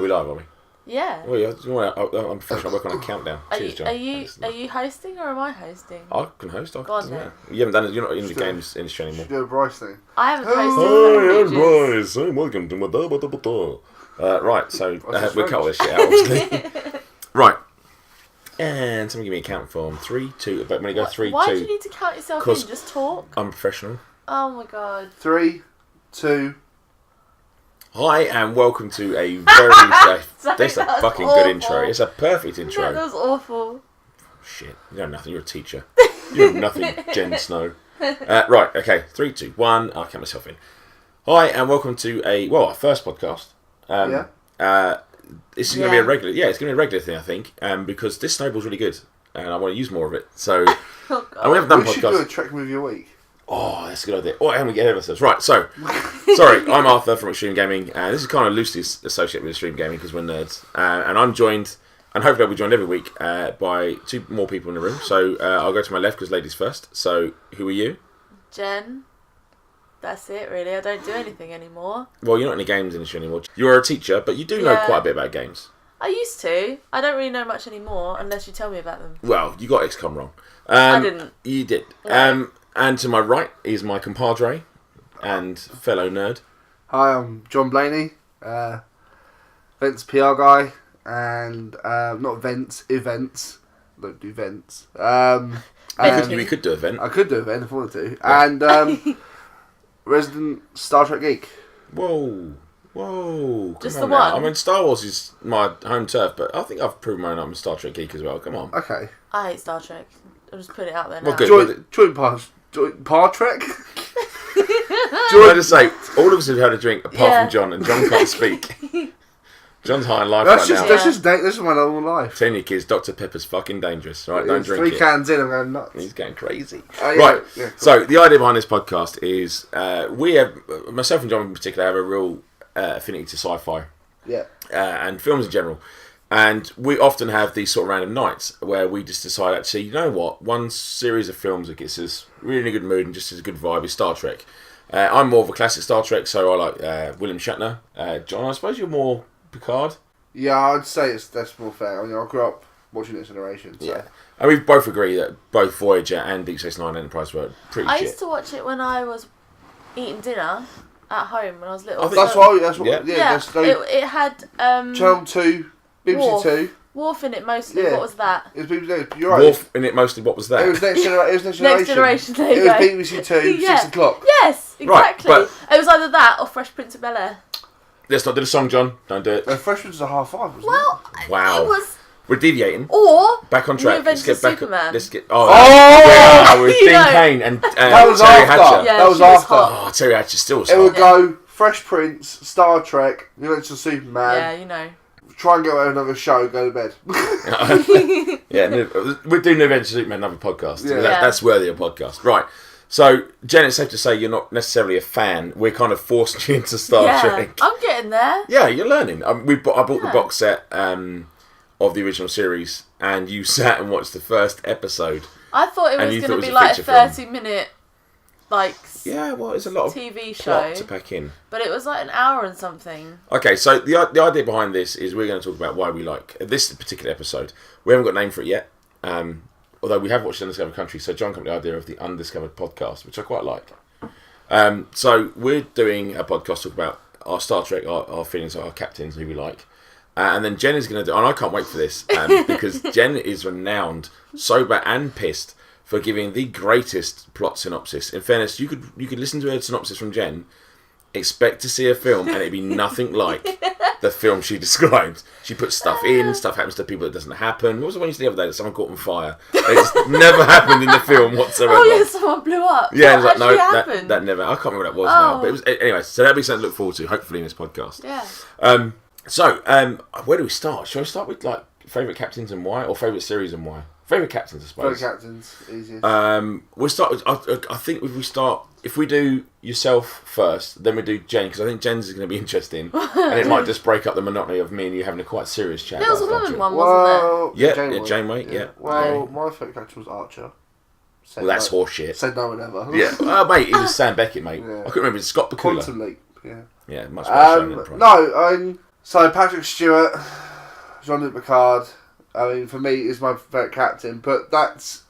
we live, are we? Yeah. Well, I'm professional. I work on a countdown. Cheers, John. Are you hosting or am I hosting? I can host. Go on, doesn't matter. You haven't done it. You're not in the games industry anymore. Should do a Bryce thing. I haven't hosted. Hi, I'm Bryce. Welcome to my right, so we'll cut all this shit out, obviously. Right. And someone give me a count form. 3, 2. But when you go 3, 2. Why do you need to count yourself in? Just talk. I'm professional. Oh my god. 3, 2. Hi, and welcome to a very... That's a fucking awful. good intro. It's a perfect intro. Yeah, that was awful. Shit. You know nothing. You're a teacher. You know nothing, Jen Snow. Right, okay. 3, 2, 1. I'll count myself in. Hi, and welcome to our first podcast. This is going to be a regular... Yeah, it's going to be a regular thing, I think, because this snowball's really good, and I want to use more of it. So... Oh, God. And we haven't done We should podcasts. do a Trek movie a week. Oh, that's a good idea. Oh, and we get ahead of ourselves. Right, so, sorry, I'm Arthur from Extreme Gaming. This is kind of loosely associated with Extreme Gaming because we're nerds. And I'm joined, and hopefully I'll be joined every week by 2 more people in the room. So, I'll go to my left because ladies first. So, who are you? Jen. That's it, really. I don't do anything anymore. Well, you're not in the games industry anymore. You're a teacher, but you do know quite a bit about games. I used to. I don't really know much anymore unless you tell me about them. Well, you got XCOM wrong. I didn't. You did. Right. And to my right is my compadre and fellow nerd. Hi, I'm Jon Blayney, Vents PR guy, and not Vents, events. Don't do Vents. We could do an event. I could do event if I wanted to. Yeah. And resident Star Trek geek. Whoa. Just Come on the one? now. I mean, Star Wars is my home turf, but I think I've proven I'm a Star Trek geek as well. Come on. Okay. I hate Star Trek. I'll just put it out there now. Well, good. Joint par Trek? I just say, all of us have had a drink apart from John, and John can't speak. John's high in life now. That's just my normal life. Telling you kids, Dr. Pepper's fucking dangerous, right? Don't drink 3 cans in, I'm going nuts. He's getting crazy. Yeah, Right, yeah, cool. So the idea behind this podcast is we have, myself and John in particular, have a real affinity to sci-fi. Yeah. And films in general. And we often have these sort of random nights where we just decide, actually, you know what? One series of films that gets us really in a good mood and just as a good vibe is Star Trek. I'm more of a classic Star Trek, so I like William Shatner. John, I suppose you're more Picard? Yeah, I'd say that's more fair. I mean, I grew up watching Next Generation. So. Yeah. And we both agree that both Voyager and Deep Space Nine Enterprise were pretty shit. I used to watch it when I was eating dinner at home when I was little. That's what. Yeah. It had Channel 2, BBC 2. Worf in it mostly. Yeah. What was that? It was BBC 2. You're right. Worf in it mostly. What was that? It was Next Generation. Next Generation. There you it was go. BBC 2, 6 o'clock. Yes, exactly. Right, it was either that or Fresh Prince of Bel-Air. Let's not do the song, John. Don't do it. Fresh Prince is a half 5, wasn't Well, Wow. it was. We're deviating. Or Back on track. New Adventures of Superman. Let's get. With You Dean know. Cain and That was Terry after. Hatcher. Yeah, That was she was after. hot. Oh, Terry Hatcher still was it? It would hot. go Fresh Prince, Star Trek, New Adventures of Superman. Yeah, you know. Try and get away with another show, go to bed. Yeah, we're doing New Adventures of Superman, another podcast. Yeah. That's worthy of a podcast. Right. So, Jen, it's safe to say you're not necessarily a fan. We're kind of forced you into Star Trek. I'm getting there. Yeah, you're learning. I bought the box set of the original series, and you sat and watched the first episode. I thought it And was you going thought to it be was a like a feature film. 30-minute, like, Yeah, well, it's a lot of TV plot show, to pack in. but it was like an hour and something. Okay, so the idea behind this is we're going to talk about why we like this particular episode. We haven't got a name for it yet, although we have watched Undiscovered Country, so John came up with the idea of the Undiscovered podcast, which I quite like. So we're doing a podcast talk about our Star Trek, our feelings, our captains, who we like. And then Jen is going to do, and I can't wait for this, because Jen is renowned, sober and pissed, for giving the greatest plot synopsis. In fairness, you could listen to a synopsis from Jen, expect to see a film, and it'd be nothing like the film she described. She puts stuff in, stuff happens to people that doesn't happen. What was the one you said the other day that someone caught on fire? It's never happened in the film whatsoever. Oh yeah, someone blew up. Yeah, That it's like, no, happened. that never. I can't remember what that was now. But it was anyway. So that'll be something to look forward to, hopefully, in this podcast. Yeah. So, where do we start? Shall we start with like favourite captains and why, or favourite series and why? Favourite captains, I suppose. Favourite captains, easiest. We'll start with. I think if we do yourself first, then we do Jen, because I think Jen's is going to be interesting, and it might just break up the monotony of me and you having a quite serious chat. There was a about woman Star one, wasn't Yeah, Janeway. Janeway, yeah. Well, my favourite character was Archer. Well, that's horseshit. Said no one ever. Yeah, mate, it was Sam Beckett, mate. Yeah. I couldn't remember. It's Scott Bakula. Quantum Leap, yeah. Yeah, much better show than Enterprise. No, So Patrick Stewart, Jean-Luc Picard, I mean, for me, is my favourite captain, but that's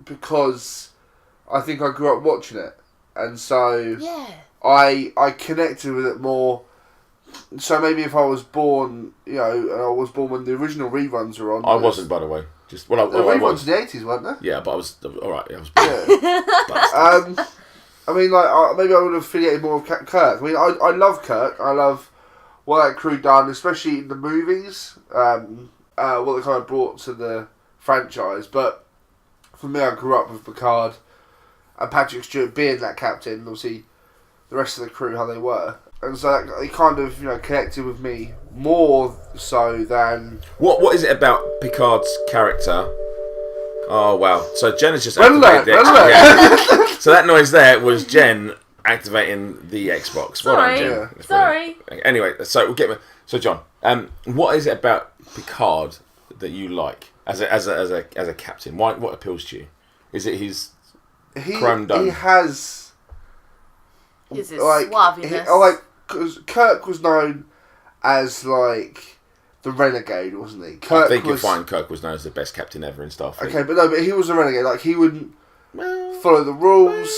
because I think I grew up watching it, and so I connected with it more. So maybe if I was born, and I was born when the original reruns were on. I wasn't, by the way. The reruns in the 80s, weren't there? Yeah, but I was alright. I was born. Yeah. I mean, maybe I would have affiliated more with Kirk. I mean, I love Kirk. I love what that crew done, especially in the movies. What they kind of brought to the franchise. But for me, I grew up with Picard and Patrick Stewart being that captain. Obviously, the rest of the crew, how they were. And so it kind of, connected with me more so than... What is it about Picard's character? Oh, wow. So Jen has just Red activated alert, the Xbox. red Yeah. So that noise there was Jen activating the Xbox. Well done, Jen. That's Sorry. brilliant. Anyway, so we'll get... So, John, what is it about Picard that you like as a captain? What appeals to you? Is it his chrome dome? He has... Is his suaviness? Because Kirk was known as, the renegade, wasn't he? I think you'll find Kirk was known as the best captain ever in Starfleet. Okay, but he was a renegade. He wouldn't follow the rules.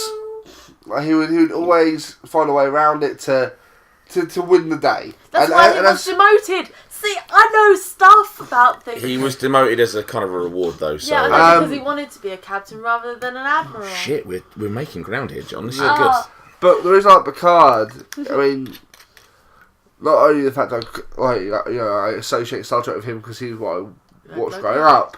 He would always find a way around it to win the day. That's why he was demoted. See, I know stuff about things. He was demoted as a kind of a reward, though. So. Yeah, because he wanted to be a captain rather than an admiral. Shit, we're making ground here, John. This is good. But there is Picard. I mean, not only the fact I associate Star Trek with him because he's what I watched growing up.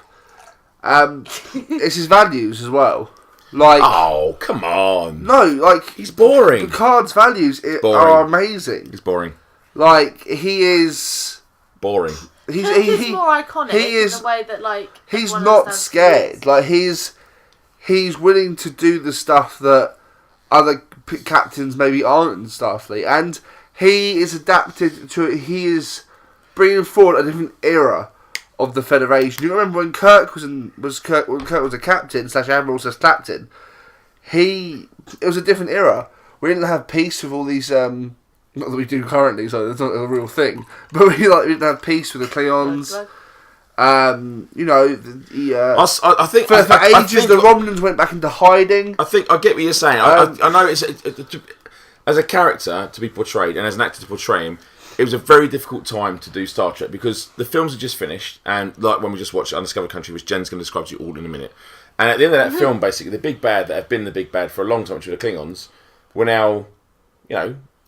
It's his values as well. Oh, come on. No, he's boring. Picard's values are amazing. He's boring. He is boring. He's more iconic in the way that he's not scared. He's willing to do the stuff that other captains maybe aren't in Starfleet, and he is adapted to it. He is bringing forward a different era of the Federation. You remember when Kirk was a captain / admiral / captain? It was a different era. We didn't have peace with all these. Not that we do currently, so it's not a real thing. But we didn't have peace with the Klingons. I think for ages the Romulans went back into hiding. I think I get what you're saying. I know it's as a character to be portrayed and as an actor to portray him. It was a very difficult time to do Star Trek because the films had just finished, and when we just watched Undiscovered Country, which Jen's going to describe to you all in a minute. And at the end of that film, basically, the big bad that have been the big bad for a long time, which were the Klingons, were now,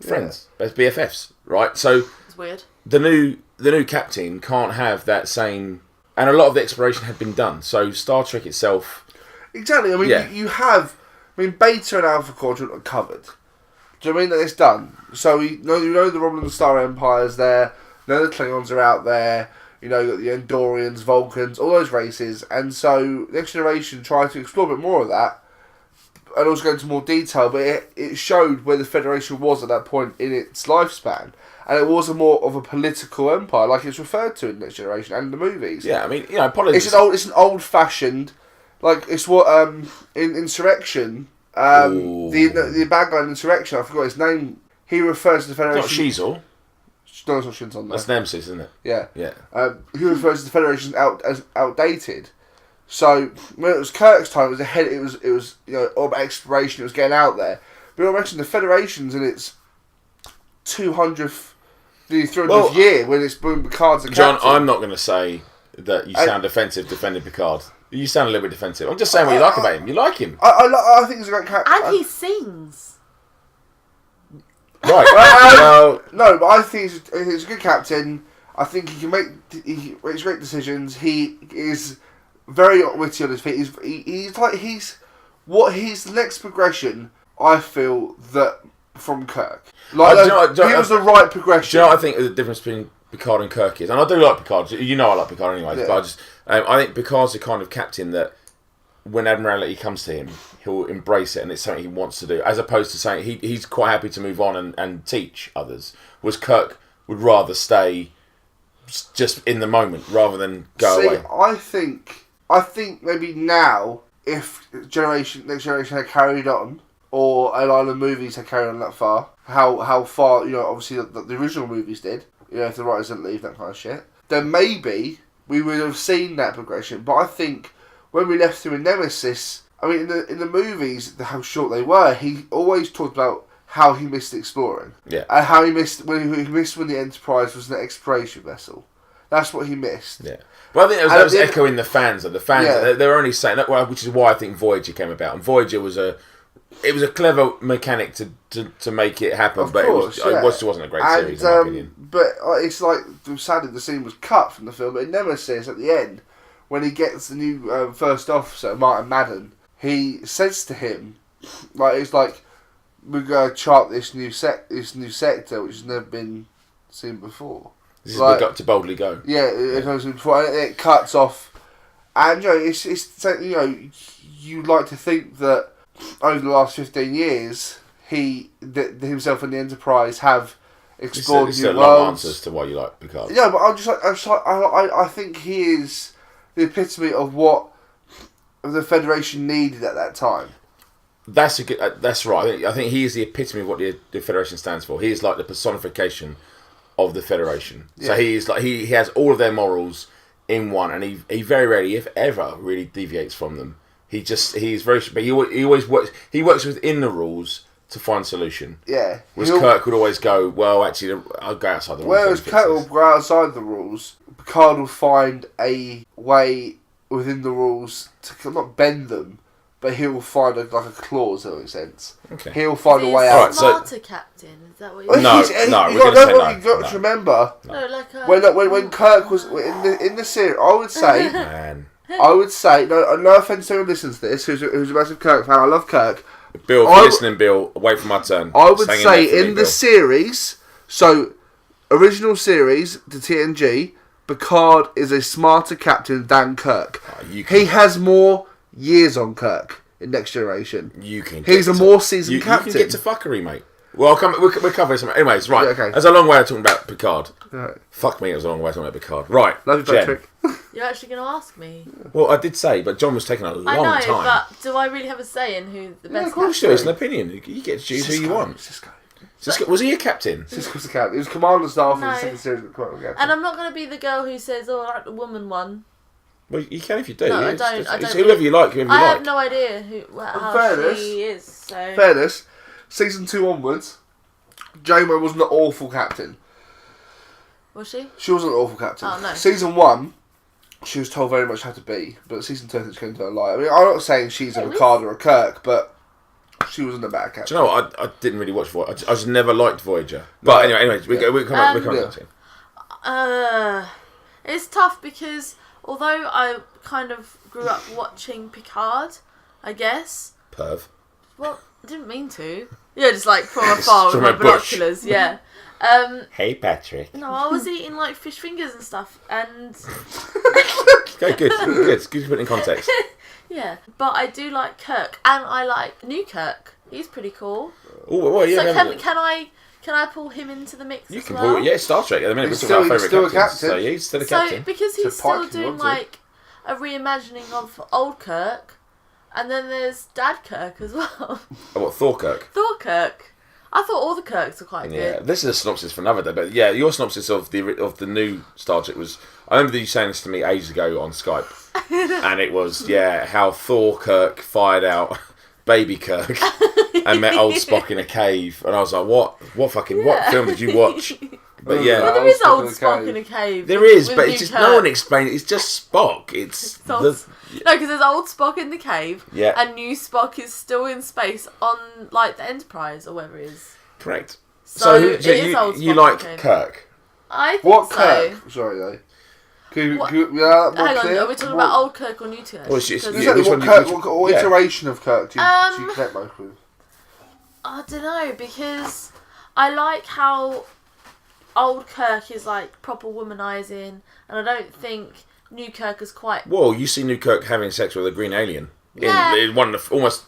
friends, as BFFs, right? So it's weird. The new captain can't have that same, and a lot of the exploration had been done. So Star Trek itself, exactly. I mean, you have, Beta and Alpha Quadrant are covered. Do you know what I mean? That it's done. So you know the Romulan Star Empire's there. You know the Klingons are out there. You know, you've got the Andorians, Vulcans, all those races. And so Next Generation tried to explore a bit more of that and also go into more detail. But it showed where the Federation was at that point in its lifespan. And it was more of a political empire, like it's referred to in Next Generation and the movies. Yeah, I mean, politics. It's an old-fashioned, it's what in Insurrection. The bad guy in Insurrection, I forgot his name. He refers to the Federation. It's not Shizor. No, it's not Shin's on there. That's Nemesis, isn't it? Yeah. Yeah. He refers to the Federation as outdated. So when it was Kirk's time, it was ahead. It was of exploration. It was getting out there. But I mentioned the Federation's in its 200th, 300th year when Picard's a captain. John, I'm not going to say that you sound defensive defending Picard. You sound a little bit defensive. I'm just saying what you like about him. You like him. I think he's a great character. And he sings. Right. No, but I think he's a good captain. I think he makes great decisions. He is very witty on his feet. He's the next progression, I feel, that from Kirk. He was the right progression. Do you know what I think the difference between Picard and Kirk is? And I do like Picard. I like Picard anyway. Yeah. But I think Picard's the kind of captain that when Admiralty comes to him, he'll embrace it and it's something he wants to do, as opposed to saying he's quite happy to move on and teach others. Whereas Kirk would rather stay just in the moment rather than go away. I think maybe now, if Next Generation had carried on, or a lot of movies had carried on that far, how far, obviously the original movies did, if the writers didn't leave, that kind of shit, then maybe we would have seen that progression. But I think when we left him in Nemesis, I mean, in the movies, how short they were, he always talked about how he missed exploring. Yeah. And how he missed when the Enterprise was an exploration vessel. That's what he missed. Yeah. Well, I think that was echoing the fans. They were only saying that, which is why I think Voyager came about. And Voyager was a clever mechanic to make it happen, Of but course, it wasn't a great series, in my opinion. But it's like, sadly, the scene was cut from the film. But in Nemesis, at the end, when he gets the new first officer, Martin Madden, he says to him, it's like, we're going to chart this new sector, which has never been seen before. This is we've got to boldly go. Yeah, it has been before. And it cuts off. And, you'd like to think that over the last 15 years, himself and the Enterprise have explored new worlds. Long answers to why you like Picard. Yeah, but I think he is the epitome of what the Federation needed at that time. That's right. I think he is the epitome of what the Federation stands for. He is like the personification of the Federation. Yeah. So he is like he has all of their morals in one, and he very rarely, if ever, really deviates from them. He's very, but he always works. He works within the rules to find solution. Yeah. Whereas Kirk would always go, well, actually, I'll go outside the rules. Whereas Kirk will go outside the rules, Picard will find a way within the rules to not bend them, but he'll find a clause, that makes sense. Okay. He'll find a way out. Smarter captain, is that what you No, we're going to say no. You've got to remember, like when Kirk was in the series, I would say, Man. no offence to anyone who listens to this, who's a massive Kirk fan, I love Kirk. Bill, if you're listening, Bill, wait for my turn. I would say in the series, so original series, the TNG, Picard is a smarter captain than Kirk. He has more years on Kirk in Next Generation. He's a more seasoned captain. You can get to fuckery, mate. Well, we'll cover this. Anyways, right. Yeah, okay. That's a long way of talking about Picard. Right. Fuck me, it was a long way of talking about Picard. Right. Love you, Patrick. You're actually going to ask me? Well, I did say, but John was taking a long time. I know, but do I really have a say in who the best captain is? Of course you do. It's an opinion. You get to choose who you want. Cisco. Was he a captain? Cisco's the captain. He was commander staff in the No. second series of Captain. And I'm not going to be the girl who says, "Oh, I like the woman one." Well, you can if you do. No, yeah. I don't. It's whoever you like. I have no idea how she is. So. Fairness, season 2 onwards, JMO wasn't an awful captain. Was she? She wasn't an awful captain. Oh, no. Season 1, she was told very much how to be, but season 2 I think she came to her light. I mean, I'm not saying she's a Picard or a Kirk, but she wasn't a bad captain. Do you know what? I didn't really watch Voyager. I just never liked Voyager. But anyway, we come back. It's tough because although I kind of grew up watching Picard, I guess. Perv. Well, I didn't mean to. Yeah, just like from afar with my binoculars. Yeah. Hey, Patrick. No, I was eating like fish fingers and stuff, and. Okay, good. Good to put it in context. Yeah, but I do like Kirk, and I like new Kirk. He's pretty cool. Oh, well, yeah. So can I pull him into the mix? You as can well? pull Star Trek at the minute. He's we're talking about still favourite a captain. So yeah, he's still a captain. So because he's Pike still if you doing want to. like a reimagining of old Kirk, and then there's Dad Kirk as well. Oh, what, Thor Kirk? Thor Kirk. I thought all the Kirks were quite Yeah, good. this is a synopsis for another day. But yeah, your synopsis of the new Star Trek was. I remember you saying this to me ages ago on Skype, and it was how Thor Kirk fired out baby Kirk and met old Spock in a cave, and I was like, what film did you watch? But yeah, Well, there is old Spock in a cave. There is, but new it's just Kirk. no one explained it. It's just Spock. It's No, because there's old Spock in the cave, Yeah. and new Spock is still in space on like the Enterprise or whatever it is. correct. So it is old Spock you in the like cave. Kirk? I think What so. Kirk? Sorry, though. What- Hang on, are we talking about old Kirk or new Kirk? Well, it's- 'Cause- yeah, which one Kirk, do you- what yeah. iteration of Kirk do you connect most with? I don't know, because I like how old Kirk is like proper womanizing, and I don't think new Kirk is quite. Well, you see New Kirk having sex with a green alien Yeah. in one of the almost.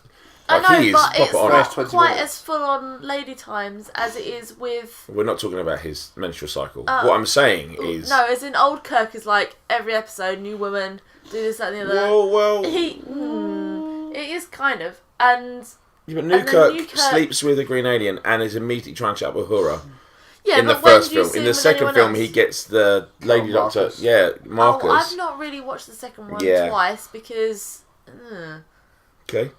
I Like know, he is but it's proper not honest. 20 quite minutes. as full on lady times as it is with. We're not talking about his menstrual cycle. What I'm saying is. No, as in old Kirk is like every episode, new woman, do this, that, and the other. Well. It is kind of, and Yeah, but and then New Kirk New Kirk- sleeps with a green alien and is immediately trying to chat with Uhura. Yeah, in the but when first do you film. see In him the with second anyone film, else? he gets the lady doctor. Marcus. Yeah, Marcus. Oh, I've not really watched the second one Yeah. twice because. Okay.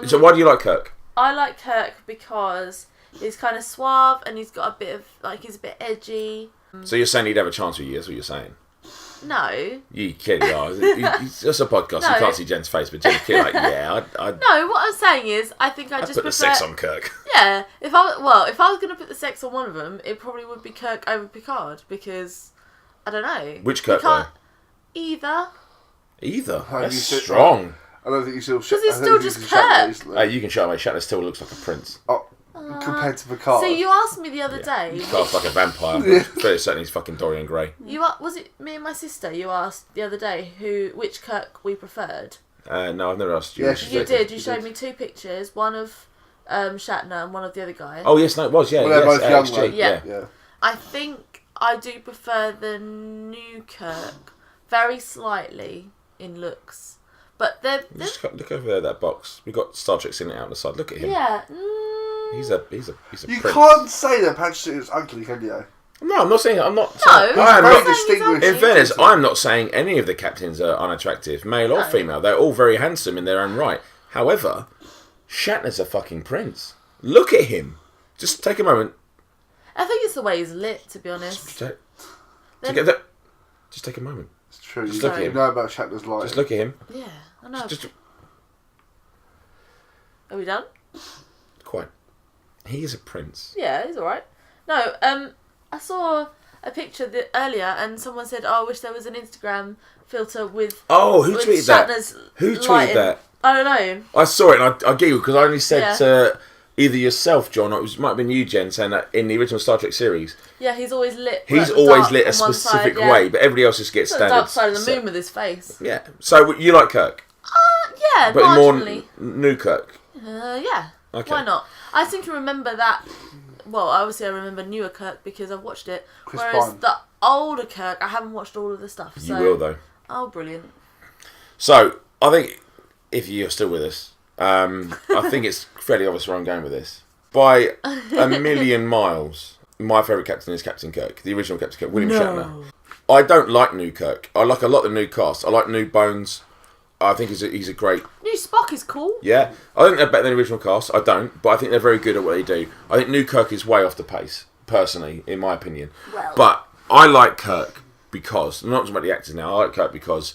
So why do you like Kirk? I like Kirk because he's kind of suave and he's got a bit of he's a bit edgy. So you're saying he'd have a chance with you? That's what you're saying. No. You clearly are. It's just a podcast. No. You can't see Jen's face, but Jen's clearly like, yeah, I'd No, what I'm saying is, I think I just put prefer. the sex on Kirk. Yeah, if I was going to put the sex on one of them, it probably would be Kirk over Picard because I don't know. Which Kirk, You can't either. Either. Have That's you seen- strong. I don't think you still. Because he's still just Kirk. You can show me. Shatner still looks like a prince. Oh, compared to Picard. So you asked me the other day. He's got like a vampire. Yeah. Very certainly he's fucking Dorian Gray. Was it me and my sister? You asked the other day which Kirk we preferred. No, I've never asked you. Yeah, which You is did. it. You showed me two pictures. One of Shatner and one of the other guy. Oh yes, no, it was. Yeah, Well, they're yes, both young, AXG, though. yeah. Yeah. I think I do prefer the new Kirk very slightly in looks, but they're Just look over there, that box. We got Star Trek sitting out on the side. Look at him. yeah. He's a You prince. can't say that Patrick Stewart is ugly, can you? No, I'm not saying. I'm not. No, saying, He's I am very not. distinguished. In fairness, I'm not saying any of the captains are unattractive, male or No. female. They're all very handsome in their own right. However, Shatner's a fucking prince. Look at him. Just take a moment. I think it's the way he's lit, to be honest. Just take a moment. It's true. Just You look at him. know about Shatner's life. Just look at him. Yeah, I know. Just Are we done? quite. He is a prince. Yeah, he's alright. No, I saw a picture earlier and someone said, oh, I wish there was an Instagram filter with Oh, who with tweeted that? Shatner's Who tweeted lighting. that? I don't know. I saw it and I giggled because I only said Yeah. to either yourself, John, or it might have been you, Jen, saying that in the original Star Trek series, Yeah, he's always lit. he's like, always dark lit a on one specific side, yeah. way, but everybody else just gets It's the standard. dark side of the set. moon with his face. Yeah. So you like Kirk, Yeah, but more marginally. new Kirk. Yeah. Okay. Why not? I seem to remember that. Well, obviously I remember newer Kirk because I've watched it. Chris whereas Pine. the older Kirk, I haven't watched all of the stuff. You So. will though. Oh, brilliant. So I think if you're still with us, I think it's fairly obvious where I'm going with this. By a million miles, my favourite captain is Captain Kirk, the original Captain Kirk, William Shatner. I don't like new Kirk. I like a lot of the new cast. I like new Bones. I think he's a great. New Spock is cool. Yeah, I think they're better than the original cast. I don't, but I think they're very good at what they do. I think new Kirk is way off the pace, personally, in my opinion. Well. But I like Kirk because, I'm not talking about the actors now, I like Kirk because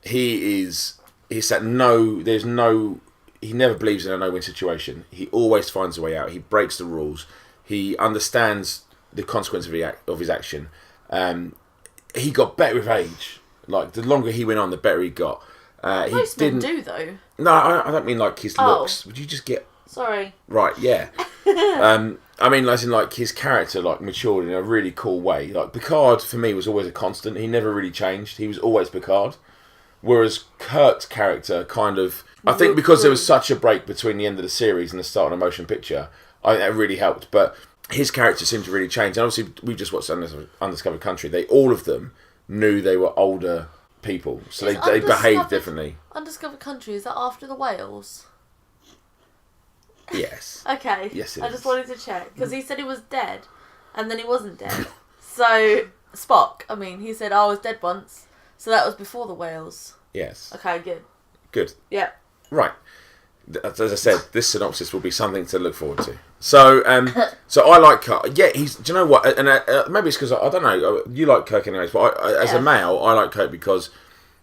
he's that he never believes in a no-win situation. He always finds a way out. He breaks the rules. He understands the consequence of his action. He got better with age. Like, the longer he went on, the better he got. Most men do, though. No, I don't mean like his Oh. looks. Would you just get Sorry. right? Yeah. I mean, as in like his character like matured in a really cool way. Like Picard for me was always a constant. He never really changed. He was always Picard. Whereas Kirk's character kind of, I think because there was such a break between the end of the series and the start of the motion picture, I think that really helped. But his character seemed to really change. And obviously, we just watched Undiscovered Country. All of them knew they were older people, so Is they behaved Undiscovered- differently. Undiscovered Country, is that after the whales? Yes. Okay. Yes, it I is. just wanted to check because he said he was dead, and then he wasn't dead. So Spock, I mean, he said, "Oh, I was dead once," so that was before the whales. Yes. Okay, good. Good. Yeah. Right. As I said, this synopsis will be something to look forward to. So, so I like Kirk. Yeah, he's. Do you know what? And maybe it's because I don't know. You like Kirk anyways, but as a male, I like Kirk because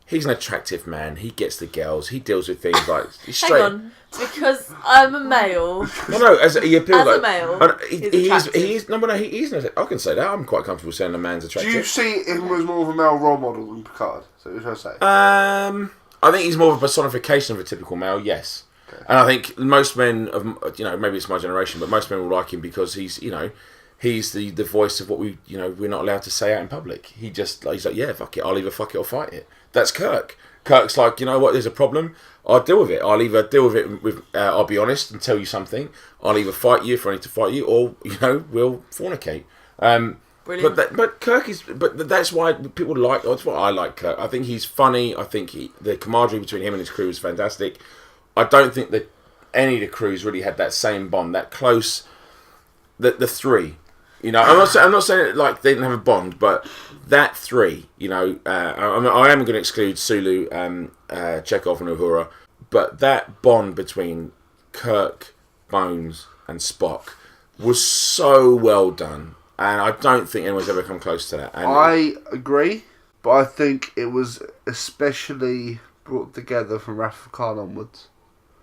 he's an attractive man. He gets the girls. He deals with things like he's straight. Hang on, because I'm a male. No, as he appeals As like a male, he's no, he's. I can say that. I'm quite comfortable saying a man's Do attractive. you see him as more of a male role model than Picard? So what should I say? I think he's more of a personification of a typical male. Yes. And I think most men of, maybe it's my generation, but most men will like him because he's the voice of what we're not allowed to say out in public. He's like, yeah, fuck it, I'll either fuck it or fight it. That's Kirk. Kirk's like, you know what, there's a problem, I'll deal with it. I'll either deal with it with, I'll be honest and tell you something. I'll either fight you if I need to fight you, or we'll fornicate. Brilliant. But Kirk is, but that's why people like. That's why I like Kirk. I think he's funny. I think the camaraderie between him and his crew is fantastic. I don't think that any of the crews really had that same bond, that close. The three, You know, I'm not saying it like they didn't have a bond, but that three, you know, I am going to exclude Sulu, Chekhov, and Uhura, but that bond between Kirk, Bones, and Spock was so well done, and I don't think anyone's ever come close to that. And I agree, but I think it was especially brought together from Wrath of Khan onwards.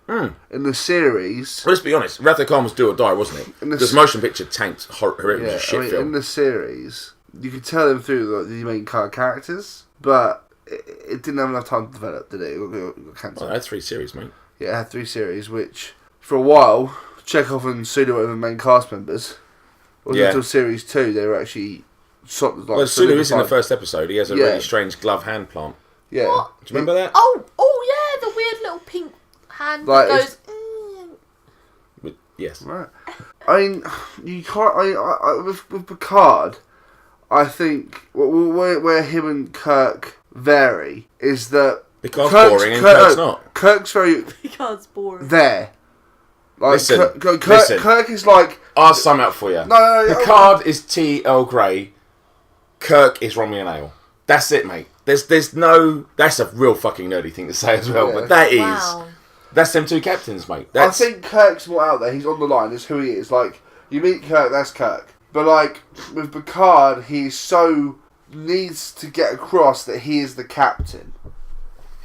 In the series... Well, let's be honest, Wrath of Khan was do or die, wasn't it? This motion picture tanked horrendous shit film. In the series, you could tell them through the main characters, but it didn't have enough time to develop, did it? It got cancelled. Well, it had 3 series, mate. Yeah, it had 3 series, which, for a while, Chekhov and Sulu were the main cast members. It wasn't until series 2 they were actually... Well, Sulu is in the first episode. He has a really strange glove-hand plant. Yeah. What? Do you remember that? Oh yeah, the weird little pink hand like that goes... Yes. Right. I mean, you can't... with Picard, I think where him and Kirk vary is that... Picard's boring and Kirk's not. Kirk's very... Picard's boring. There. Like, Listen. Kirk is like... I'll sum up for you. No. Picard is T. Earl Grey. Kirk is Romeo and Ale. That's it, mate. There's no... That's a real fucking nerdy thing to say as well, but that is... Wow. That's them two captains, mate. I think Kirk's more out there. He's on the line. That's who he is. Like, you meet Kirk, that's Kirk. But, like, with Picard, he so needs to get across that he is the captain.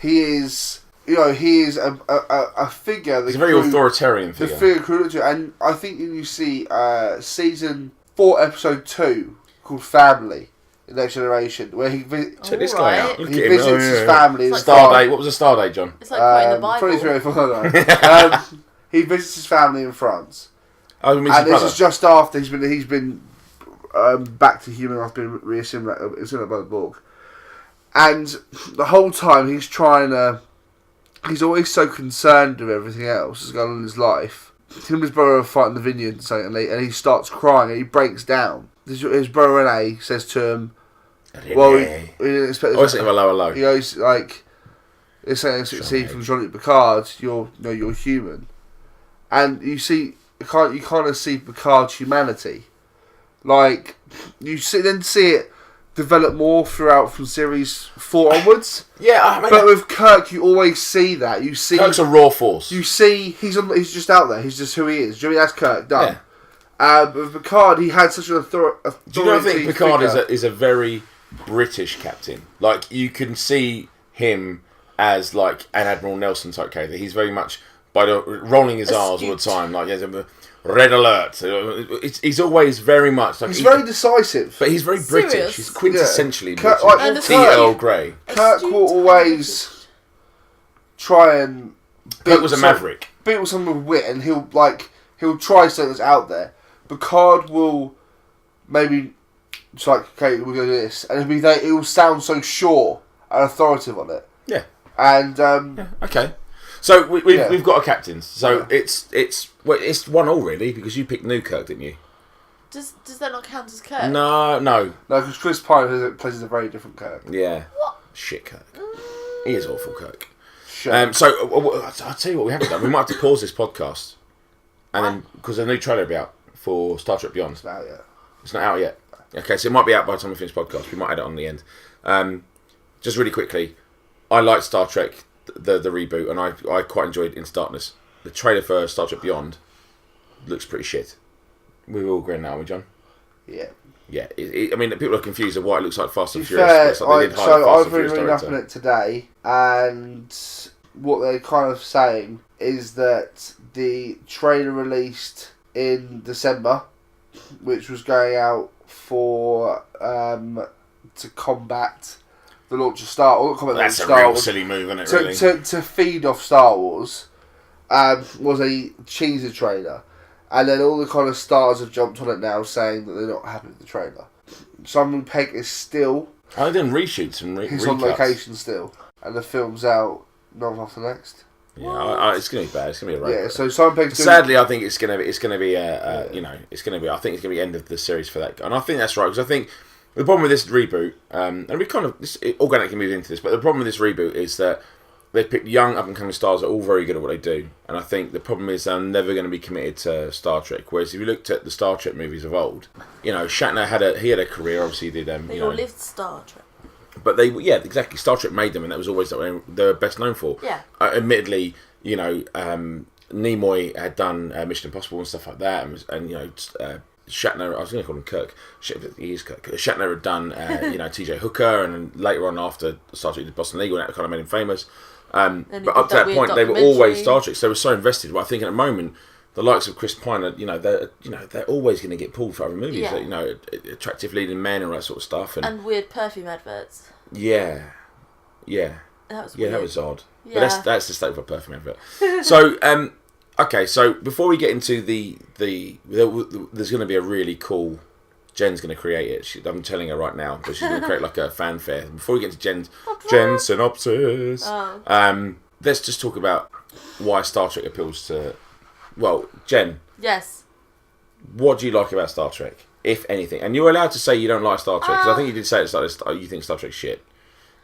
He is... You know, he is a figure... He's a very authoritarian figure. The figure crew to, and I think you see season 4, episode 2, called Family, in Next Generation, where he check this guy out. Look he at him. visits his family. It's Stardate. What was the star date, John? It's like quoting the Bible. 2304. He visits his family in France. Oh, and this is just after he's been back to human after being reassimilated by the Borg. And the whole time he's trying to... He's always so concerned with everything else that's going on in his life. Him and his brother are fighting the vineyard and he starts crying and he breaks down. His brother Rene says to him, "Well, we didn't expect this." Oh, low. He goes like, "It's saying see from Jean-Luc Picard, you're human," and you kind of see Picard's humanity. Like you see it develop more throughout from series 4 onwards. Yeah, I mean, but with Kirk, you always see that. You see Kirk's a raw force. You see he's just out there. He's just who he is. Do you know what I mean? That's Kirk done. Yeah. But with Picard, he had such an authority. Do you know? I think Picard is a very British captain. Like you can see him as like an Admiral Nelson type character. He's very much rolling his R's all the time. Like there's a red alert. He's always very much like he's very decisive, but he's very British. Serious? He's quintessentially Kirk, British. like, T. Earl Grey. Kirk will always try and. Kirk was a maverick. Beat with someone with wit, and he'll try something that's out there. Picard will maybe it's like, okay, we're going to do this, and it will sound so sure and authoritative on it. Yeah. And okay. So we've got a captain. So it's 1-1 really because you picked Newkirk, didn't you? Does that not count as Kirk? No, because Chris Pine plays a very different Kirk. Yeah. What? Shit, Kirk. He is awful, Kirk. Shit. So I'll tell you what we haven't done. We might have to pause this podcast, and then because a new trailer will be out for Star Trek Beyond. It's not out yet. It's not out yet. Okay, so it might be out by the time we finish the podcast. We might add it on the end. Just really quickly, I liked Star Trek, the reboot, and I quite enjoyed Into Darkness. The trailer for Star Trek Beyond looks pretty shit. We're all agreeing now, aren't we, John? Yeah. Yeah, I mean, people are confused of why it looks like Fast and Furious. Like I've been reading up on it today, and what they're kind of saying is that the trailer released in December, which was going out for to combat the launch of Star Wars. That's a real silly move, isn't it? Really? To feed off Star Wars, was a cheesy trailer. And then all the kind of stars have jumped on it now, saying that they're not happy with the trailer. Simon Pegg is still... I didn't reshoots and he's on location still. And the film's out not after next. Yeah, it's going to be bad. It's going to be a road. Yeah, so Simon Pegg's... Sadly, I think it's going to be I think it's going to be the end of the series for that guy. And I think that's right, because I think the problem with this reboot, and we kind of organically moved into this, but the problem with this reboot is that they picked young up and coming stars that are all very good at what they do, and I think the problem is they're never going to be committed to Star Trek. Whereas if you looked at the Star Trek movies of old, Shatner had a career. Obviously, he did. They all lived Star Trek. But exactly. Star Trek made them, and that was always what they were best known for. Yeah. Admittedly, Nimoy had done Mission Impossible and stuff like that, and Shatner, I was going to call him Kirk. He is Kirk. Shatner had done, T.J. Hooker, and then later on after Star Trek did Boston Legal, and that kind of made him famous. But up to that point, they were always Star Trek, so they were so invested. But I think at the moment, the likes of Chris Pine, they're always going to get pulled for other movies. Yeah. Attractive leading men and all that sort of stuff, and weird perfume adverts. Yeah. That was weird. That was odd. Yeah. But that's the state of a perfume advert. So, okay, so before we get into there's going to be a really cool. Jen's going to create it. I'm telling her right now, but she's going to create like a fanfare. Before we get to Jen's synopsis, let's just talk about why Star Trek appeals to. Well, Jen. Yes. What do you like about Star Trek, if anything? And you're allowed to say you don't like Star Trek because I think you did say at the start you think Star Trek's shit.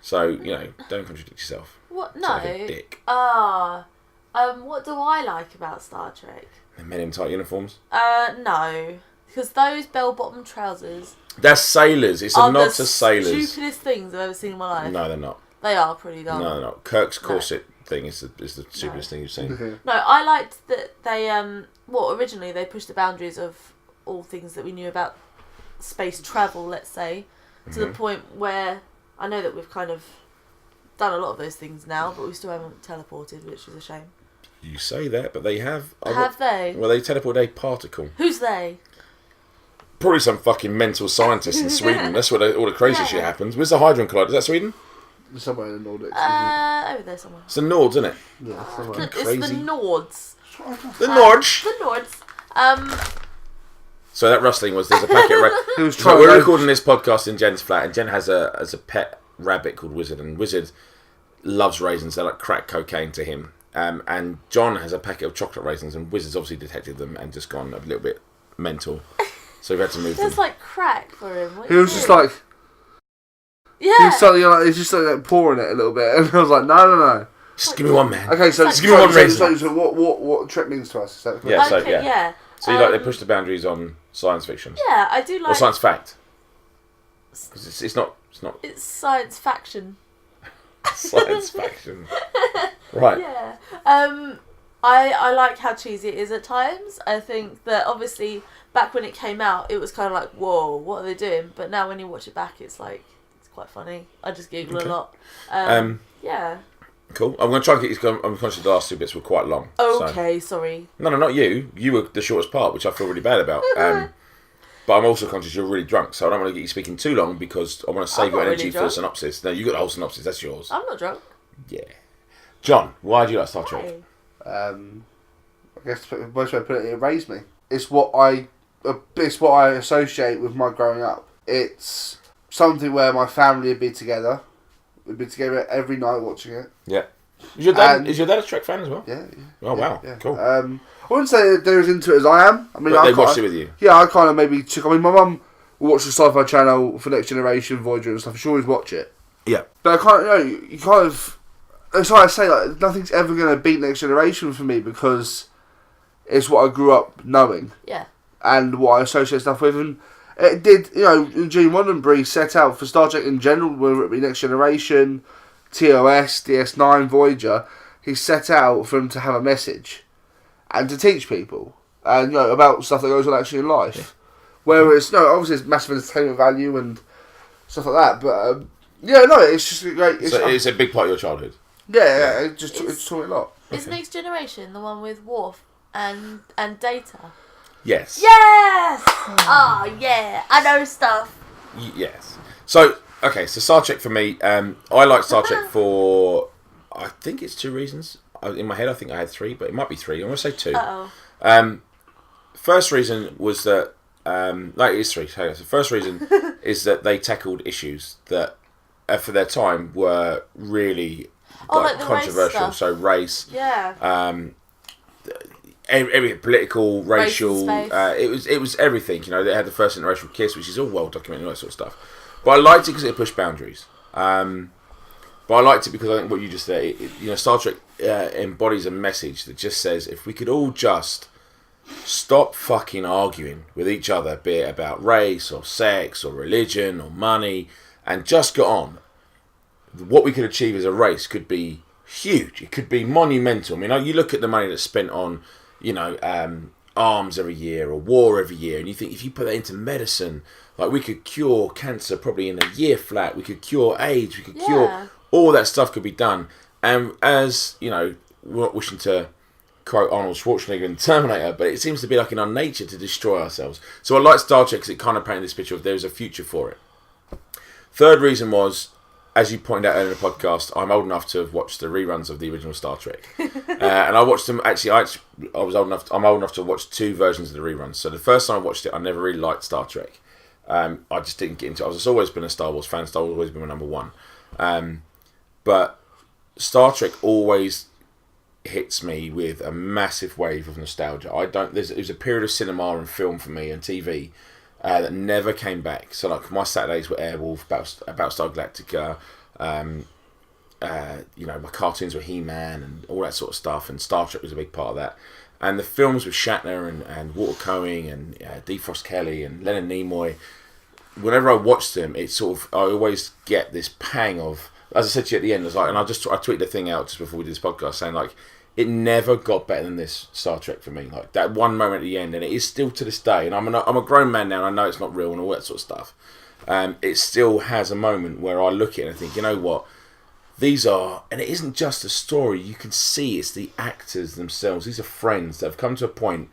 So don't contradict yourself. What? No. Like a dick. What do I like about Star Trek? The men in tight uniforms. No. Because those bell-bottom trousers... That's sailors. It's a nod to sailors. Are the stupidest things I've ever seen in my life. No, they're not. They are pretty dumb. No, they're not. Kirk's corset thing is the stupidest thing you've seen. No, I liked that they... originally they pushed the boundaries of all things that we knew about space travel, let's say, to the point where... I know that we've kind of done a lot of those things now, but we still haven't teleported, which is a shame. You say that, but they have. Have they? Well, they teleported a particle. Who's they? Probably some fucking mental scientist in Sweden. That's where all the crazy shit happens. Where's the Hadron Collider? Is that Sweden? Somewhere in the Nordics. Over there somewhere. It's the Nords, isn't it? Yeah, somewhere. It's the Nords. The Nords. The Nords. So that rustling was there's a packet. So we're recording this podcast in Jen's flat, and Jen has a pet rabbit called Wizard, and Wizard loves raisins. They're like crack cocaine to him. And John has a packet of chocolate raisins, and Wizard's obviously detected them and just gone a little bit mental. So we've had to move them. That's like crack for him. He was just like... Yeah. He's just like pouring it a little bit, and I was like, no. Just give me one, man. Okay, so just give me one raisin. So what Trek means to us? Is that correct? Yeah. So you they push the boundaries on science fiction? Yeah, I do like... Or science fact? Because it's not... It's science faction. Science faction. Right. Yeah. I like how cheesy it is at times. I think that obviously back when it came out, it was kind of like, whoa, what are they doing? But now when you watch it back, it's quite funny. I just giggle a lot. Yeah. Cool. I'm going to try and get these. I'm conscious the last two bits were quite long. Okay, sorry. No, not you. You were the shortest part, which I feel really bad about. But I'm also conscious you're really drunk, so I don't want to get you speaking too long because I want to save your energy for the synopsis. No, you got the whole synopsis. That's yours. I'm not drunk. Yeah. John, why do you like Star Trek? I guess the best way to put it raised me. It's what I associate with my growing up. It's something where my family would be together. We'd be together every night watching it. Yeah. Is your dad a Trek fan as well? Yeah. Oh, wow. Yeah. Cool. I wouldn't say they're as into it as I am. I mean, but they watched it with you? Yeah, I kind of maybe took... I mean, my mum will watch the Sci-Fi Channel for Next Generation, Voyager and stuff. She'll always watch it. Yeah. But I can't... you kind of... It's like I say, like, nothing's ever going to beat Next Generation for me because it's what I grew up knowing. Yeah. And what I associate stuff with. And it did, Gene Roddenberry set out for Star Trek in general, whether it be Next Generation, TOS, DS9, Voyager, he set out for them to have a message and to teach people and about stuff that goes on actually in life. Yeah. Where it's obviously it's massive entertainment value and stuff like that, but it's just a great. It's a big part of your childhood. Yeah, it taught me a lot. Is Next Generation the one with Worf and Data? Yes. Yes. Oh yeah, I know stuff. Yes. So Star Trek for me, I like Star Trek for I think it's two reasons. In my head, I think I had three, but it might be three. I'm going to say two. First reason was that it is three. So the first reason is that they tackled issues that for their time were really controversial. So race, every political, racial. It was everything. They had the first interracial kiss, which is all well documented and all that sort of stuff. But I liked it because it pushed boundaries. But I liked it because I think what you just said, Star Trek embodies a message that just says if we could all just stop fucking arguing with each other, be it about race or sex or religion or money, and just get on, what we could achieve as a race could be huge. It could be monumental. I mean, you look at the money that's spent on, arms every year or war every year, and you think if you put that into medicine, like we could cure cancer probably in a year flat, we could cure AIDS, we could cure all that stuff could be done. And as, we're not wishing to quote Arnold Schwarzenegger in Terminator, but it seems to be like in our nature to destroy ourselves. So I like Star Trek because it kind of painted this picture of there's a future for it. Third reason was, as you pointed out earlier in the podcast, I'm old enough to have watched the reruns of the original Star Trek. And I watched them, actually, I'm old enough to watch 2 versions of the reruns. So the first time I watched it, I never really liked Star Trek. I just didn't get into it. I've just always been a Star Wars fan. Star Wars has always been my number one. But Star Trek always hits me with a massive wave of nostalgia. It was a period of cinema and film for me and TV that never came back. So like my Saturdays were Airwolf, Battlestar Galactica, my cartoons were He-Man and all that sort of stuff, and Star Trek was a big part of that. And the films with Shatner and Walter Coing and Defrost Kelly and Leonard Nimoy, whenever I watched them, I always get this pang of, as I said to you at the end, I tweeted a thing out just before we did this podcast saying like, it never got better than this Star Trek for me. Like that one moment at the end, and it is still to this day. And I'm a grown man now, and I know it's not real and all that sort of stuff. It still has a moment where I look at it and I think, you know what? These are, and it isn't just a story. You can see it's the actors themselves. These are friends that have come to a point,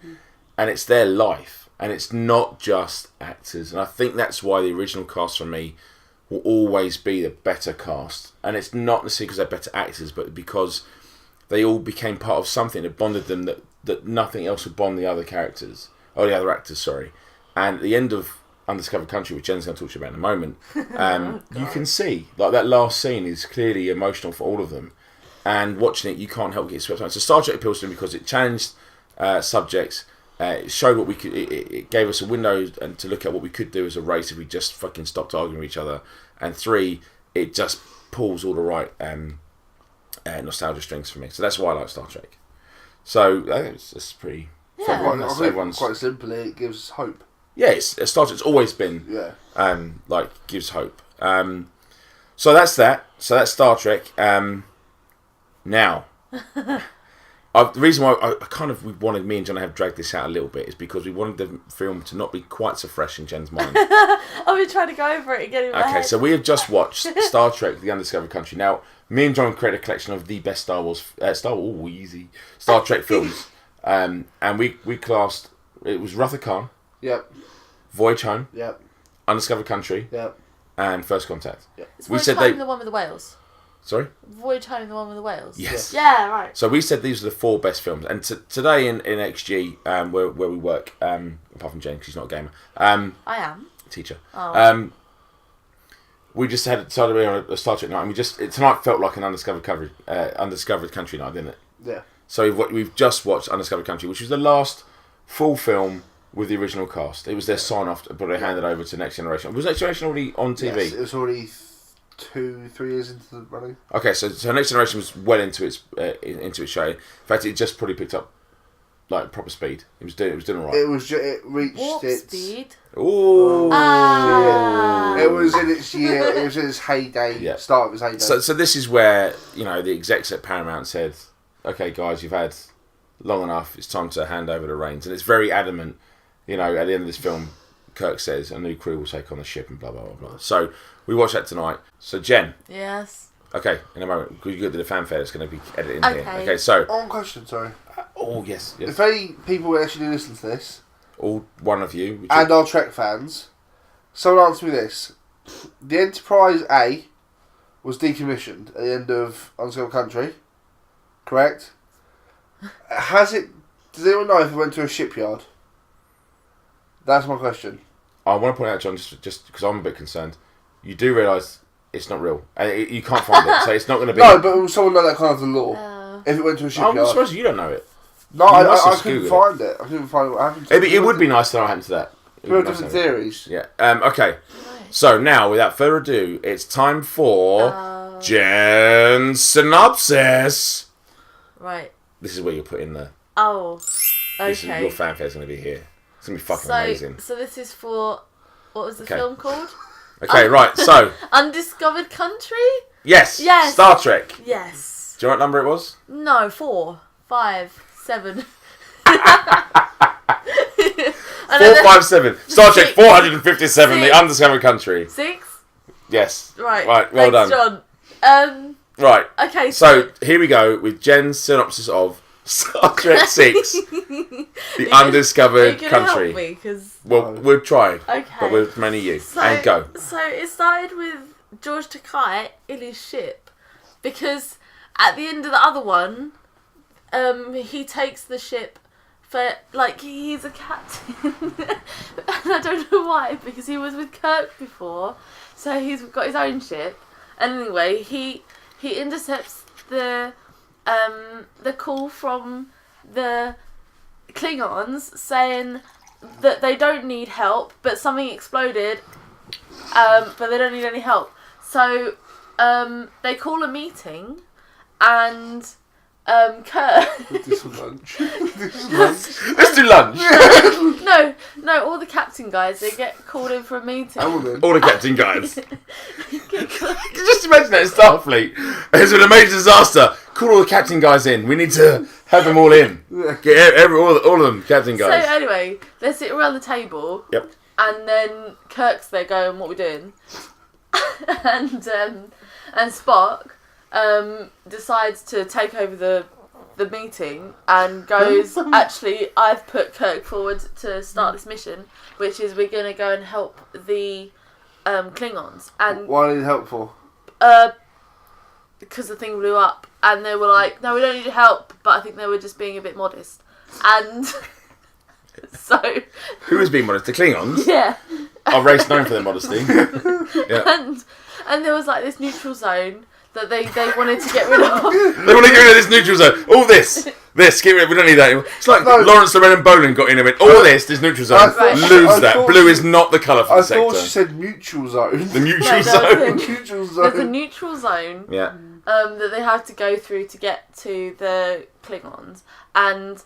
and it's their life, and it's not just actors. And I think that's why the original cast for me will always be the better cast. And it's not necessarily because they're better actors, but because they all became part of something that bonded them that nothing else would bond the other characters, or the other actors, sorry. And at the end of Undiscovered Country, which Jen's going to talk to you about in a moment, you can see, like that last scene is clearly emotional for all of them. And watching it, you can't help but get swept up. So Star Trek appeals to me because it challenged subjects, it showed what we could, it gave us a window and to look at what we could do as a race if we just fucking stopped arguing with each other. And 3, it just pulls all the right nostalgia strings for me. So that's why I like Star Trek. So I think it's pretty... Quite simply, it gives hope. Yeah, Star Trek's always been gives hope. So that's that. So that's Star Trek. Now, the reason why we wanted me and John to have dragged this out a little bit is because we wanted the film to not be quite so fresh in Jen's mind. I've been trying to go over it again in my head. So we have just watched Star Trek: The Undiscovered Country. Now, me and John created a collection of the best Star Trek films, and we classed it was Wrath of Khan. Yep. Voyage Home. Yep. Undiscovered Country. Yep. And First Contact. Yep. Is Voyage Home the one with the whales? Sorry? Voyage Home the one with the whales? Yes. Yeah, right. So we said these are the 4 best films. And today in XG, where we work, apart from Jen, because she's not a gamer. I am. Teacher. Oh. We just decided to be on a Star Trek night, and tonight felt like an Undiscovered Country night, didn't it? Yeah. So we've just watched Undiscovered Country, which was the last full film with the original cast. It was their sign-off, but they handed over to Next Generation. Was Next Generation already on TV? Yes, it was already 2-3 years into the running. Okay, so Next Generation was well into its show. In fact, it just probably picked up like proper speed. It was doing all right. It reached Warp its speed. Ooh. It was in its year. It was in its heyday. Yeah. Start of its heyday. So this is where the execs at Paramount said, "Okay, guys, you've had long enough. It's time to hand over the reins." And it's very adamant. At the end of this film, Kirk says a new crew will take on the ship and blah, blah, blah, blah. So we watch that tonight. So Jen. Yes. Okay, in a moment. Because you got the fanfare that's going to be edited in here. Okay, so... One question, sorry. Yes. If any people actually listen to this... All one of you. And our Trek fans, someone answer me this. The Enterprise A was decommissioned at the end of Undiscovered Country. Correct? Does anyone know if it went to a shipyard? That's my question. I want to point out, John, just because I'm a bit concerned, you do realise it's not real. You can't find it, so it's not going to be... No, but will someone know that kind of the law? If it went to a shipyard? I'm surprised you don't know it. No, I couldn't find it. I couldn't find what happened to it. It would be nice to know what happened to that. There are different theories. Yeah. Okay. So now, without further ado, it's time for... Jenn synopsis. Right. This is where you put in the. Oh. Okay. This is, your fanfare's going to be here. It's going to be fucking amazing. So this is for, what was the film called? Okay, right, so. Undiscovered Country? Yes. Star Trek. Yes. Do you know what number it was? No, 4, 5, 7. 457. Star Trek 457, The Undiscovered Country. 6? Yes. Right. Well Thanks, done. John. Right. Okay, So here we go with Jen's synopsis of Star Trek 6, The Undiscovered Country. Help me, 'cause... Well, we'll try. Okay. But we're mainly you. And go. So it started with George Takei in his ship, because at the end of the other one, he takes the ship for, like, he's a captain. And I don't know why, because he was with Kirk before, so he's got his own ship. And anyway, he intercepts the call from the Klingons saying that they don't need help, but something exploded, but they don't need any help. So they call a meeting, and Kirk... Let's do some lunch. Let's do lunch. No, all the captain guys, they get called in for a meeting. All the captain guys. Just imagine that in Starfleet. There's an amazing disaster. Call all the captain guys in. We need to have them all in. Get all of them, captain guys. So anyway, they sit around the table. Yep. And then Kirk's there going, what we doing? and Spock decides to take over the meeting and goes, actually, I've put Kirk forward to start this mission, which is we're going to go and help the Klingons. And why are you helpful? Because the thing blew up, and they were like, no, we don't need your help, but I think they were just being a bit modest. And so... Who was being modest? The Klingons? Yeah. Our race known for their modesty. Yeah. And there was like this neutral zone that they wanted to get rid of. They want to get rid of this neutral zone. All this, get rid of it. We don't need that anymore. It's like Lawrence Llewellyn Boland got in of it. All this neutral zone. Lose that. Blue is not the colour for the sector. I thought she said mutual zone. The neutral zone. There's a neutral zone. Yeah. That they have to go through to get to the Klingons, and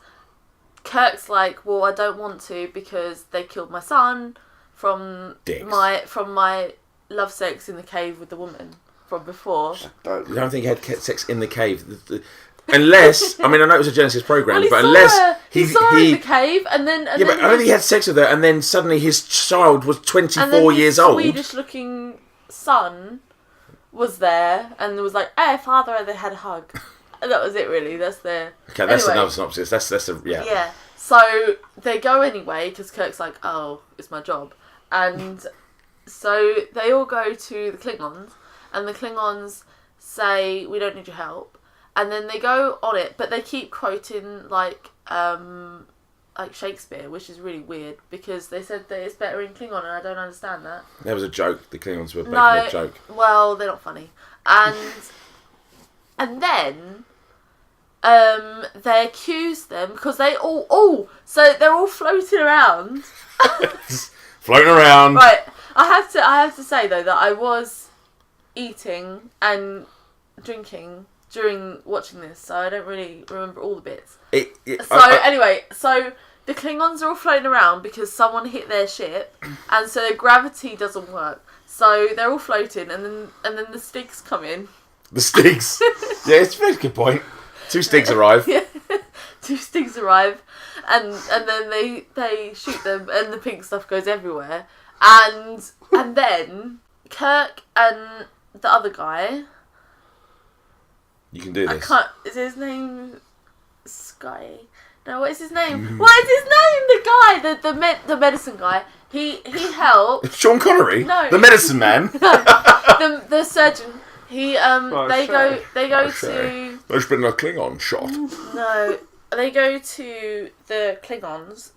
Kirk's like, well, I don't want to because they killed my son from my love sex in the cave with the woman from before. I don't think he had sex in the cave. Unless, I mean, I know it was a Genesis program, well, but unless he saw her in the cave, and then but I don't think he had sex with her, and then suddenly his child was 24 years old. Swedish-looking son was there, and was like, "Hey, father," and they had a hug. And that was it, really. That's their... Okay, that's another synopsis. That's a... Yeah. Yeah. So they go anyway, because Kirk's like, oh, it's my job. And so they all go to the Klingons, and the Klingons say, we don't need your help. And then they go on it, but they keep quoting, like Shakespeare, which is really weird, because they said that it's better in Klingon, and I don't understand that. That was a joke. The Klingons were making a joke. Well, they're not funny. And then... they accuse them because they all so they're all floating around. Floating around. Right. I have to say though that I was eating and drinking during watching this, so I don't really remember all the bits. Anyway, so the Klingons are all floating around because someone hit their ship, and so the gravity doesn't work. So they're all floating, and then the Stigs come in. The Stigs. Yeah, it's a very good point. 2 Stigs arrive. Yeah. 2 Stigs arrive, and then they shoot them, and the pink stuff goes everywhere. And then Kirk and the other guy. You can do this. Is his name Sky? No, what is his name? What is his name? The guy, the medicine guy. He helped. Sean Connery. No, the medicine man. No, the surgeon. They go to... There's been a Klingon shot. No, they go to the Klingons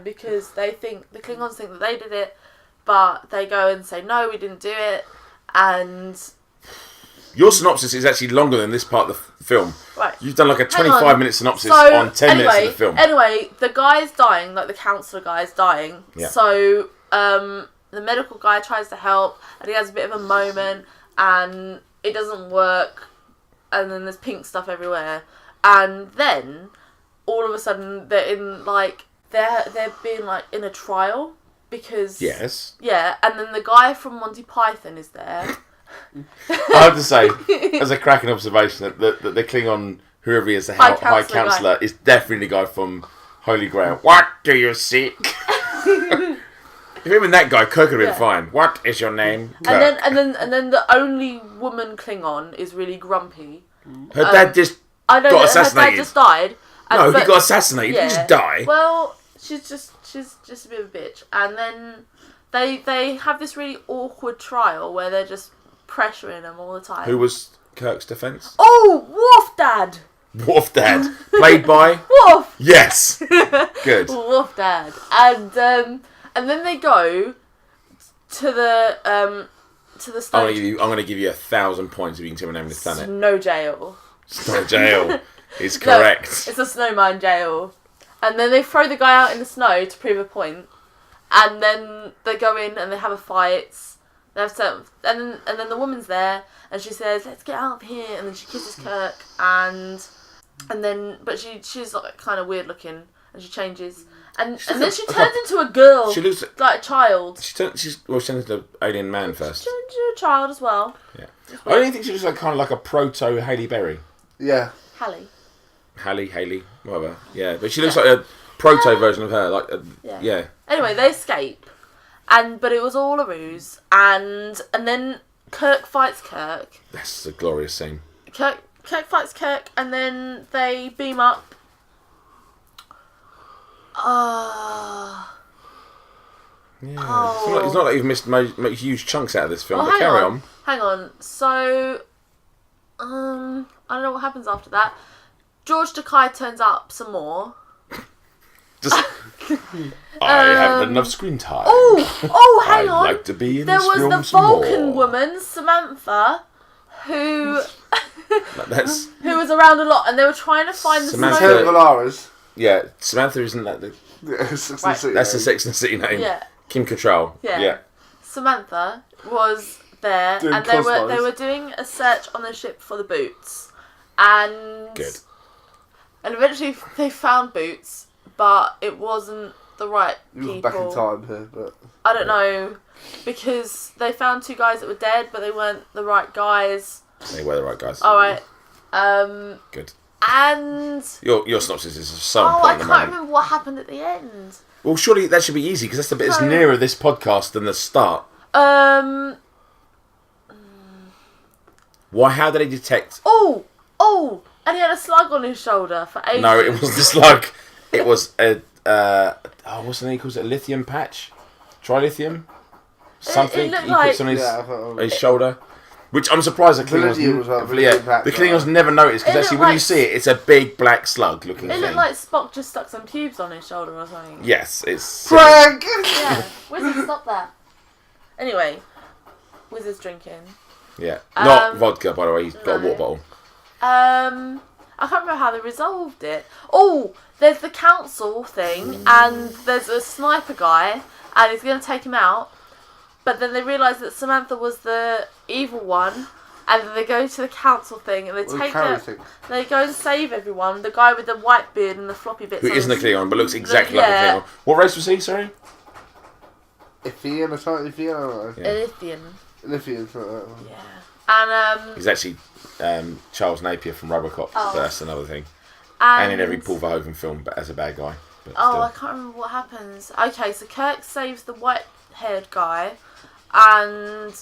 because the Klingons think that they did it, but they go and say, no, we didn't do it, and... Your synopsis is actually longer than this part of the film. Right. You've done like a 25-minute synopsis on 10 minutes of the film. Anyway, the guy's dying, like the counsellor guy's dying, so the medical guy tries to help, and he has a bit of a moment, and it doesn't work, and then there's pink stuff everywhere, and then all of a sudden they're in like they're being like in a trial because Yes. yeah, and then the guy from Monty Python is there. I have to say, as a cracking observation, that the Klingon, whoever he is, the High Counselor, is definitely the guy from Holy Grail. What do you seek? If him and that guy, Kirk would have been fine. What is your name? Kirk. And then the only woman Klingon is really grumpy. Her dad just got assassinated. Her dad just died. No, he got assassinated. Yeah. He didn't just die. Well, she's just a bit of a bitch. And then they have this really awkward trial where they're just pressuring him all the time. Who was Kirk's defence? Oh, Worf Dad. Worf Dad, played by Worf. Yes. Good. Worf Dad. And then they go to the snow. I'm going to give you 1,000 points if you can tell me the name of this planet. Snow jail. Snow jail is correct. No, it's a snowman jail. And then they throw the guy out in the snow to prove a point. And then they go in and they have a fight. They have and then the woman's there and she says, "Let's get out of here." And then she kisses Kirk and then she's like kind of weird looking and she changes. And then she turns into a girl. She looks like a child. She's turned into an alien man first. She turned into a child as well. Yeah. I don't think she looks like kind of like a proto Hailey Berry. Yeah. Haley, whatever. Yeah, but she looks like a proto version of her. Like, yeah. Anyway, they escape, but it was all a ruse, and then Kirk fights Kirk. That's a glorious scene. Kirk fights Kirk, and then they beam up. Yeah. It's not like you've missed huge chunks out of this film, Well, but carry on. Hang on. So, I don't know what happens after that. George Takei turns up some more. Just, I haven't enough screen time. Oh, hang on. I'd like to be in there this was film the some Vulcan more. woman, Samantha, who That's who was around a lot, and they were trying to find the Samantha. Ted Valaris. Yeah, Samantha isn't that the... Yeah, Sex and Right. the City That's the name. Sex and the City name. Yeah. Kim Cattrall. Yeah. Samantha was there, Doing and they cosmos. were doing a search on the ship for the boots, and Good. and eventually they found boots, but it wasn't the right You people. was back in time here, but I don't know, because they found two guys that were dead, but they weren't the right guys. They were the right guys. All right. Good. And Your synopsis is so I important. can't remember what happened at the end. Well, surely that should be easy because that's the bit that's nearer this podcast than the start. Why? How did they detect? Oh, and he had a slug on his shoulder for ages. No, it was the slug. It was a what's the name? He calls it a lithium patch, trilithium, something. looked He like- puts on his yeah, his shoulder. Which I'm surprised the Validium was like Validium patch, the Klingons right. never noticed because It actually looked when you like- see it, it's a big black slug looking It thing. looked like Spock just stuck some tubes on his shoulder or something. Yes, it's Frank! Yeah. Wizard, stop that. Anyway, Wizard's drinking. Yeah, not vodka by the way. He's got a no. water bottle. I can't remember how they resolved it. Oh, there's the council thing, and there's a sniper guy, and he's going to take him out. But then they realise that Samantha was the evil one, and then they go to the council thing, and they they go and save everyone. The guy with the white beard and the floppy bits. Who on isn't a his- Klingon but looks exactly like a yeah. Klingon. What race was he? Sorry. Ifian or something? Ifian, I don't know. Yeah. Elysian. Ifian, something like that. Yeah. And He's actually Charles Napier from RoboCop. Oh. But that's another thing. And in every Paul Verhoeven film, but as a bad guy. But Oh, still. I can't remember what happens. Okay, so Kirk saves the white-haired guy, and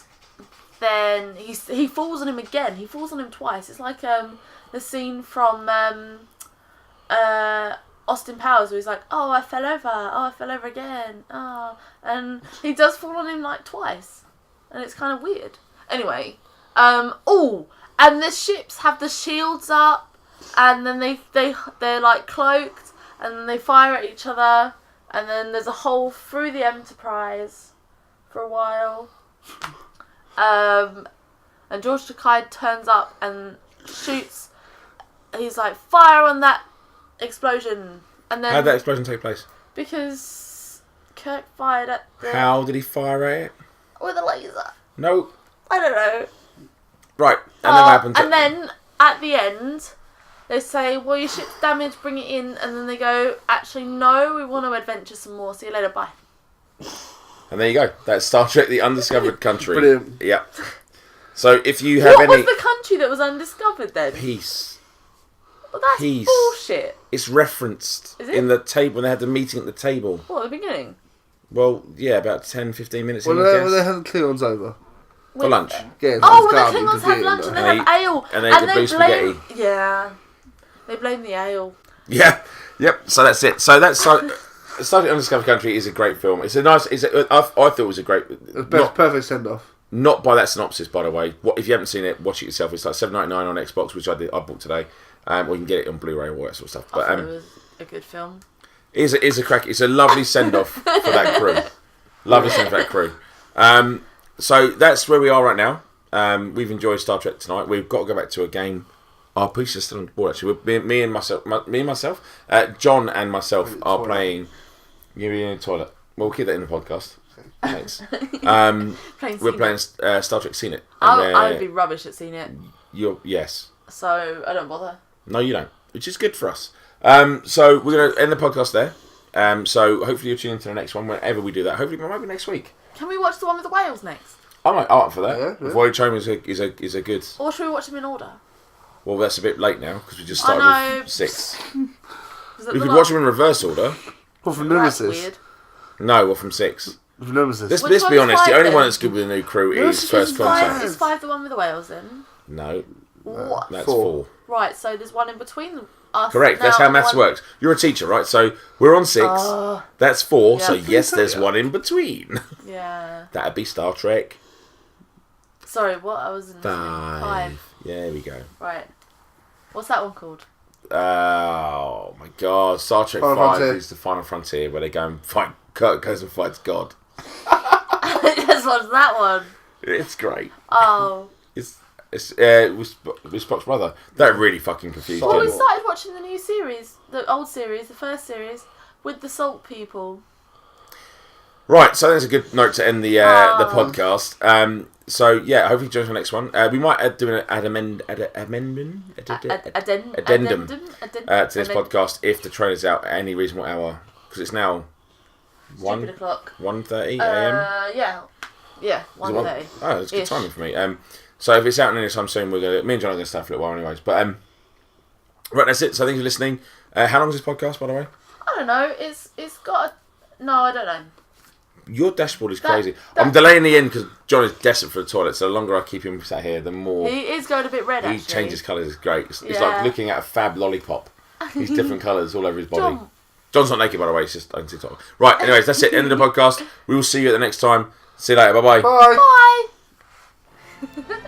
then he falls on him again. He falls on him twice. It's like the scene from Austin Powers where he's like, "Oh, I fell over. Oh, I fell over again. Oh," and he does fall on him like twice, and it's kind of weird. Anyway, and the ships have the shields up. And then they're like cloaked, and then they fire at each other, and then there's a hole through the Enterprise for a while. And George Takei turns up and shoots. He's like, "Fire on that explosion!" And then How did that explosion take place? because Kirk fired at the How did he fire at it? with a laser. No. I don't know. Right, and then what happens? And then at the end, they say, "Well, your ship's damaged. Bring it in." And then they go, "Actually, no. We want to adventure some more. See you later. Bye." And there you go. That's Star Trek: The Undiscovered Country. Brilliant. Yeah. So if you have What was the country that was undiscovered then? peace. Well, that's Peace. bullshit. It's referenced Is it? in the table when they had the meeting at the table. What, at the beginning? Well, yeah, about 10, 15 minutes Well, in. they had the Klingons over. For lunch. Yeah, Oh, the Klingons have lunch and they And have ale. and they had the blue blame... spaghetti. Yeah. They blame the ale. Yeah. Yep. So that's it. So that's Star Trek: Undiscovered Country is a great film. It's a nice. I thought it was a great. Perfect send off. Not by that synopsis, by the way. If you haven't seen it, watch it yourself. It's like $7.99 on Xbox, which I bought today. Or you can get it on Blu-ray or all that sort of stuff. I But thought it was a good film. It is a crack. It's a lovely send off for that crew. Lovely send off for that crew. So that's where we are right now. We've enjoyed Star Trek tonight. We've got to go back to a game. Our piece is still on the board actually. Me and myself, John and myself are playing. You're in the toilet. Well, we'll keep that in the podcast. Thanks. We're playing Star Trek Seen It. I would be rubbish at seeing it. Yes. So I don't bother. No, you don't. Which is good for us. So we're going to end the podcast there. So hopefully you'll tune into the next one whenever we do that. Hopefully it might be next week. Can we watch the one with the whales next? I'm up for that. Yeah. Voyage Home is a good. Or should we watch them in order? Well, that's a bit late now because we just started with 6. We could watch them in reverse order. Well, from That's Nemesis. weird. No, well, from 6. From Nemesis. Let's Which be one's honest. The 5 only one then? that's good with the new crew Nemesis is First is Contact. Is 5 the one with the whales then? No, What? that's 4. 4. Right, so there's one in between us. Correct. That's now how and maths one... works. You're a teacher, right? So we're on 6. That's 4. Yeah. So yes, there's one in between. Yeah. That'd be Star Trek Sorry, what? I was in 5. Yeah, there we go. Right. What's that one called? Oh my God! Star Trek Final 5 Frontier. is the final frontier where they go and fight. Kirk goes and fights God. Just watch that one. It's great. Oh. It's with Spock's brother. That really fucking confused Well, we me. started watching the new series, the old series, the first series, with the Salt people. Right, so that's a good note to end the podcast. So yeah, hopefully join us for the next one. We might do an addendum to this podcast if the trailer's out at any reasonable hour because it's now 1:30 a.m. Yeah, 1:30. Oh, that's good timing for me. So if it's out any time soon, me and John are going to stay for a little while, anyways. But right, that's it. So thanks for listening. How long is this podcast, by the way? I don't know. It's got no, I don't know. Your dashboard is crazy. I'm delaying the end because John is desperate for the toilet. So the longer I keep him sat here, the more He is going a bit red. he Actually, changes colours. It's great. It's Yeah. like looking at a fab lollipop. He's different colours all over his body. John's not naked, by the way. It's just on TikTok. Right. Anyways, that's it. End of the podcast. We will see you at the next time. See you later. Bye bye. Bye. Bye.